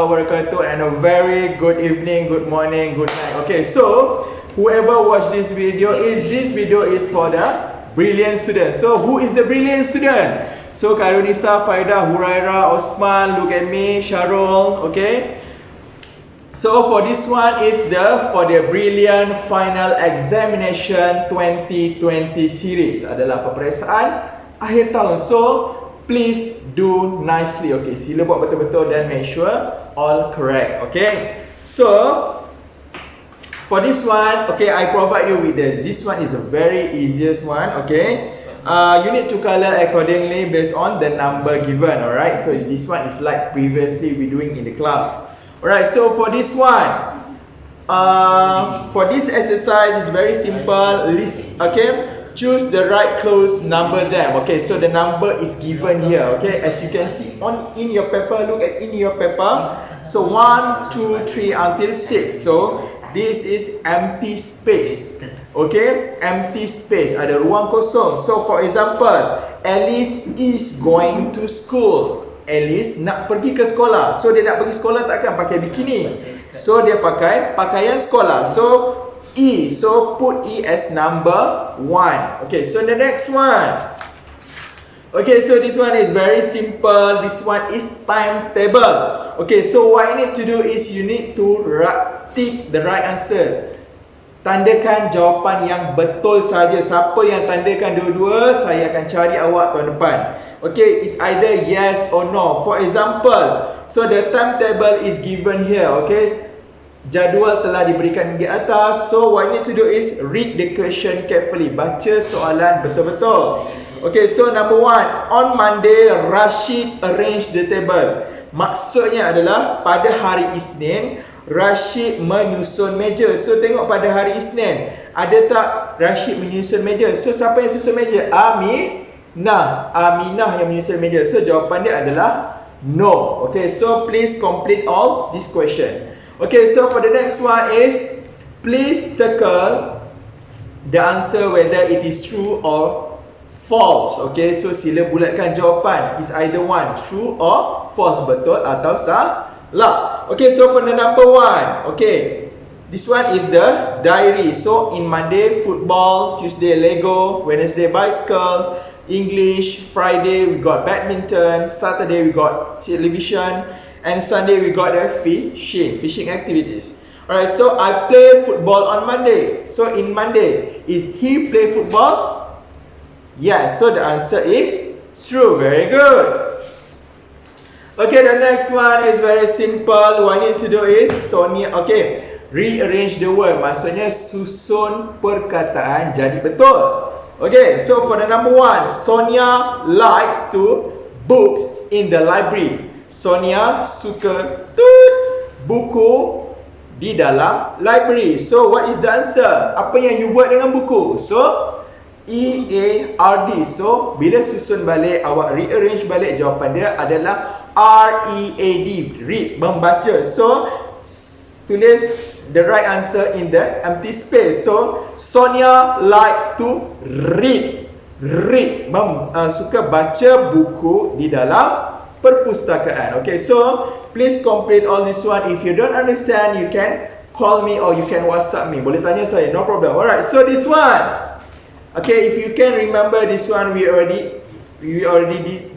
wabarakatuh, and a very good evening, good morning, good night. Okay, so whoever watched this video is for the brilliant student. So who is the brilliant student? So Karunisa, Faida, Huraira, Osman, look at me, Sharul, okay? So for this one is for the brilliant final examination 2020 series, adalah peperiksaan akhir tahun. So please do nicely, okay? Sila buat betul-betul dan make sure all correct, okay? So for this one, okay, I provide you with this one is the very easiest one, okay? You need to color accordingly based on the number given, alright? So this one is like previously we doing in the class. Alright, so for this one, for this exercise is very simple. List, okay? Choose the right close number them. Okay, so the number is given here. Okay, as you can see in your paper, look at in your paper. So 1, 2, 3 until 6. So this is empty space. Okay, empty space. Ada ruang kosong. So for example, Alice is going to school. Alice nak pergi ke sekolah. So dia nak pergi sekolah takkan pakai bikini. So dia pakai pakaian sekolah. So E. So put E as number 1. Okay, so the next one. Okay, so this one is very simple. This one is timetable. Okay, so what you need to do is you need to tick the right answer. Tandakan jawapan yang betul saja. Siapa yang tandakan dua-dua, saya akan cari awak tahun depan. Okay, it's either yes or no. For example, so the timetable is given here, okay? Jadual telah diberikan di atas. So what you need to do is read the question carefully. Baca soalan betul-betul. Okay, so number 1. On Monday, Rashid arrange the table. Maksudnya adalah pada hari Isnin, Rashid menyusun meja. So tengok pada hari Isnin, ada tak Rashid menyusun meja? So siapa yang susun meja? Aminah yang menyusun meja. So jawapan dia adalah no. Okay, so please complete all this question. Okay, so for the next one is please circle the answer whether it is true or false. Okay, so sila bulatkan jawapan. Is either one true or false, betul atau salah. Okay, so for the number 1, okay, this one is the diary. So in Monday football, Tuesday Lego, Wednesday bicycle, English, Friday we got badminton, Saturday we got television, and Sunday we got fishing activities. Alright, so I play football on Monday. So in Monday, is he play football? Yes, so the answer is true. Very good. Okay, the next one is very simple. What I need to do is Sonia, okay, rearrange the word. Maksudnya susun perkataan jadi betul. Okay, so for the number 1, Sonia likes to books in the library. Sonia suka buku di dalam library. So what is the answer? Apa yang you buat dengan buku? So EARD. So bila susun balik, awak rearrange balik, jawapan dia adalah READ, read, membaca. So tulis the right answer in the empty space. So Sonia likes to read. Suka baca buku di dalam perpustakaan. Okay, so please complete all this one. If you don't understand, you can call me or you can WhatsApp me. Boleh tanya saya, no problem. Alright, so this one, okay, if you can remember this one, we already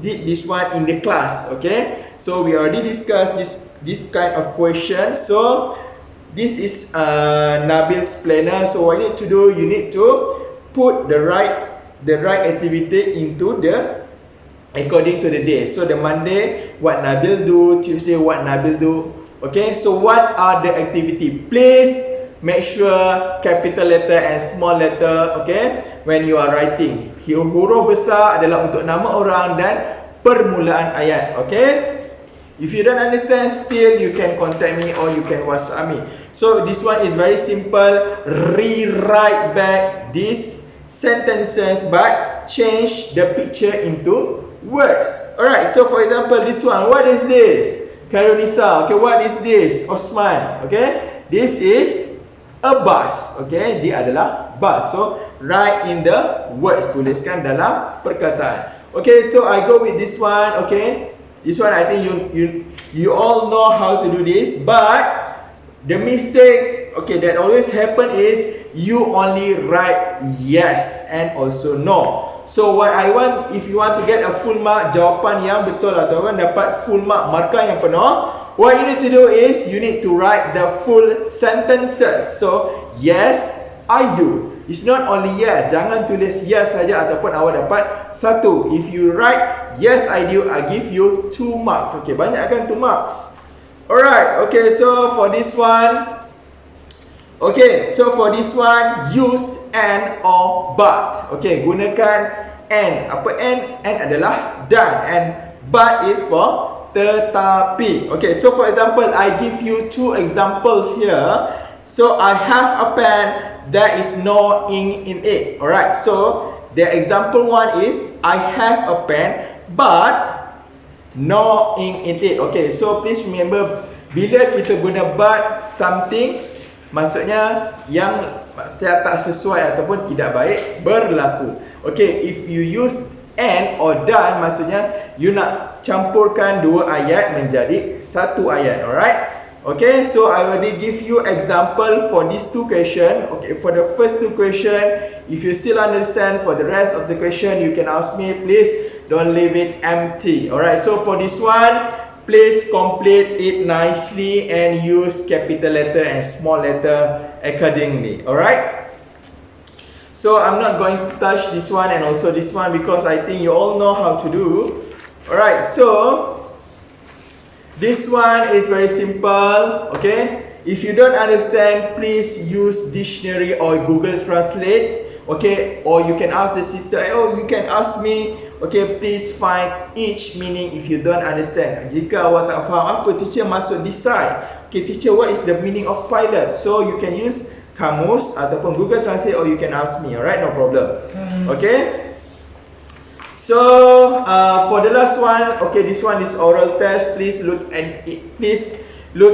did this one in the class. Okay, so we already discussed this kind of question. So this is Nabil's planner. So what you need to do, you need to put the right activity into the according to the day. So the Monday, what Nabil do, Tuesday, what Nabil do. Okay, so what are the activity? Please make sure capital letter and small letter, okay, when you are writing. Huruf besar adalah untuk nama orang dan permulaan ayat, okay. If you don't understand still, you can contact me or you can WhatsApp me. So this one is very simple. Rewrite back these sentences but change the picture into words. Alright, so for example this one, what is this? Karunisa. Okay, what is this? Osman. Okay, this is a bus. Okay, dia adalah bus. So write in the words, tuliskan dalam perkataan. Okay, so I go with this one. Okay, This one I think you all know how to do this, but the mistakes, okay, that always happen is you only write yes and also no. So what I want, if you want to get a full mark, jawapan yang betul ataupun dapat full mark, markah yang penuh, what you need to do is you need to write the full sentences. So yes, I do. It's not only yes. Jangan tulis yes saja ataupun awak dapat 1. If you write yes I do, I give you 2 marks. Okay, banyakkan 2 marks. Alright, okay, so for this one, use and or but. Okay, gunakan and. Apa and? And adalah dan, and but is for tetapi. Okay, so for example, I give you 2 examples here. So I have a pen, there is no ink in it. Alright, so the example 1 is I have a pen but no ink in it. Okay, so please remember, bila kita guna but something, maksudnya yang tak sesuai ataupun tidak baik berlaku. Okay, if you use and or dan, maksudnya you nak campurkan 2 ayat menjadi 1 ayat. Alright. Okay, so I already give you example for these 2 question. Okay, for the first 2 question, if you still understand, for the rest of the question you can ask me. Please don't leave it empty. Alright, so for this one, please complete it nicely and use capital letter and small letter accordingly. Alright, so I'm not going to touch this one and also this one because I think you all know how to do. Alright, so this one is very simple. Okay, if you don't understand, please use dictionary or Google Translate. Okay, or you can ask the sister, oh, you can ask me. Okay, please find each meaning if you don't understand. Jika awak tak faham apa, teacher masuk decide. Okay, teacher, what is the meaning of pilot? So you can use kamus ataupun Google Translate, or you can ask me. Alright, no problem. Okay, so for the last one, okay, this one is oral test. Please look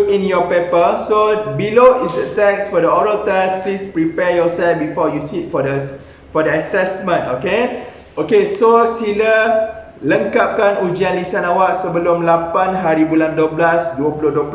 in your paper. So below is the text for the oral test. Please prepare yourself before you sit for the assessment. Okay. Okay, so sila lengkapkan ujian lisan awak sebelum 8 hari bulan 12 2020.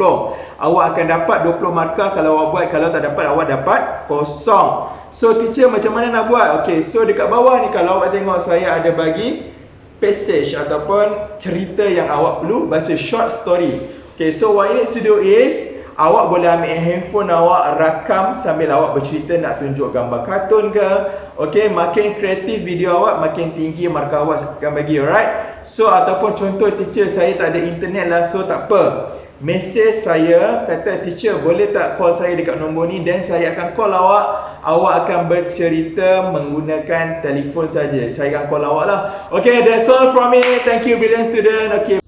Awak akan dapat 20 markah kalau awak buat. Kalau tak dapat, awak dapat kosong. So teacher, macam mana nak buat? Okay, so dekat bawah ni kalau awak tengok, saya ada bagi passage ataupun cerita yang awak perlu baca, short story. Okay, so what you need to do is, awak boleh ambil handphone awak, rakam sambil awak bercerita, nak tunjuk gambar kartun ke. Okay, makin kreatif video awak, makin tinggi markah awak akan bagi. Alright, so ataupun contoh, teacher saya tak ada internet lah, so tak apa, mesej saya, kata teacher boleh tak call saya dekat nombor ni, dan saya akan call awak. Awak akan bercerita menggunakan telefon saja, saya akan call awak lah. Okay, that's all from me. Thank you, brilliant student. Okay.